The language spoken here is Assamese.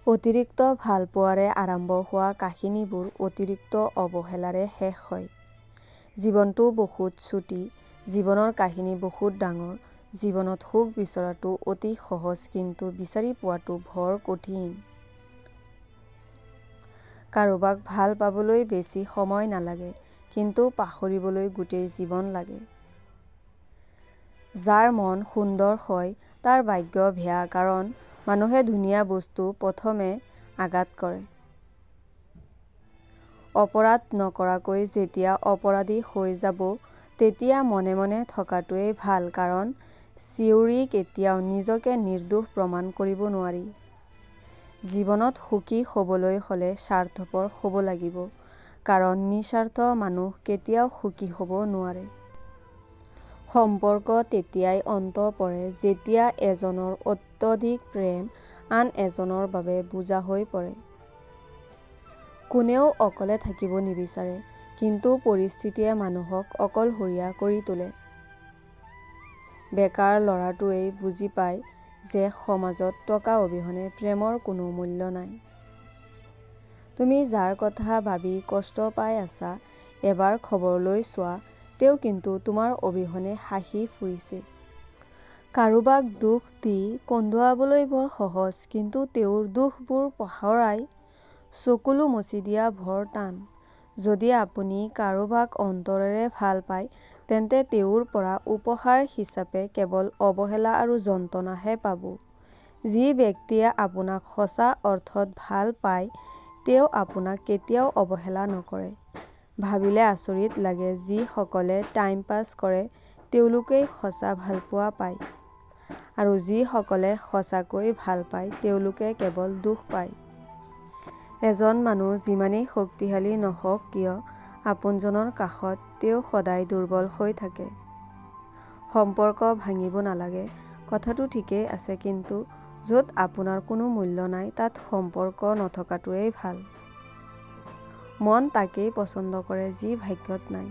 অতিৰিক্ত ভালপোৱাৰে আৰম্ভ হোৱা কাহিনীবোৰ অতিৰিক্ত অৱহেলাৰে শেষ হয়। জীৱনটো বহুত চুটি, জীৱনৰ কাহিনী বহুত ডাঙৰ। জীৱনত সুখ বিচৰাটো অতি সহজ, কিন্তু বিচাৰি পোৱাটো ভৰ কঠিন। কাৰোবাক ভাল পাবলৈ বেছি সময় নালাগে, কিন্তু পাহৰিবলৈ গোটেই জীৱন লাগে। যাৰ মন সুন্দৰ হয় তাৰ ভাগ্য বেয়া, কাৰণ মানুহে ধুনীয়া বস্তু প্ৰথমে আঘাত কৰে। অপৰাধ নকৰাকৈ যেতিয়া অপৰাধী হৈ যাব, তেতিয়া মনে মনে থকাটোৱেই ভাল, কাৰণ চিঞৰি কেতিয়াও নিজকে নিৰ্দোষ প্ৰমাণ কৰিব নোৱাৰি। জীৱনত সুখী হ'বলৈ হ'লে স্বাৰ্থপৰ হ'ব লাগিব, কাৰণ নিস্বাৰ্থ মানুহ কেতিয়াও সুখী হ'ব নোৱাৰে। সম্পৰ্ক তেতিয়াই অন্ত পৰে যেতিয়া এজনৰ অত্যধিক প্ৰেম আন এজনৰ বাবে বোজা হৈ পৰে। কোনেও অকলে থাকিব নিবিচাৰে, কিন্তু পৰিস্থিতিয়ে মানুহক অকলশৰীয়া কৰি তোলে। বেকাৰ ল'ৰাটোৱেই বুজি পায় যে সমাজত টকা অবিহনে প্ৰেমৰ কোনো মূল্য নাই। তুমি যাৰ কথা ভাবি কষ্ট পাই আছা, এবাৰ খবৰ লৈ চোৱা, তেওঁ কিন্তু তোমাৰ অবিহনে হাঁহি ফুৰিছে। কাৰোবাক দোষ দি কন্দুৱাবলৈ বৰ সহজ, কিন্তু তেওঁৰ দোষবোৰ পাহৰাই চকুলো মচি দিয়া বৰ টান। যদি আপুনি কাৰোবাক অন্তৰেৰে ভাল পায়, তেন্তে তেওঁৰ পৰা উপহাৰ হিচাপে কেৱল অৱহেলা আৰু যন্ত্ৰণাহে পাব। যি ব্যক্তিয়ে আপোনাক সঁচা অৰ্থত ভাল পায়, তেওঁ আপোনাক কেতিয়াও অৱহেলা নকৰে। ভাবিলে আচৰিত লাগে, যিসকলে টাইম পাছ কৰে তেওঁলোকেই সঁচা ভালপোৱা পায়, আৰু যিসকলে সঁচাকৈ ভাল পায় তেওঁলোকে কেৱল দুখ পায়। এজন মানুহ যিমানেই শক্তিশালী নহওক কিয়, আপোনজনৰ কাষত তেওঁ সদায় দুৰ্বল হৈ থাকে। সম্পৰ্ক ভাঙিব নালাগে, কথাটো ঠিকেই আছে, কিন্তু য'ত আপোনাৰ কোনো মূল্য নাই তাত সম্পৰ্ক নথকাটোৱেই ভাল। মন তাকেই পচন্দ কৰে যি ভাগ্যত নাই।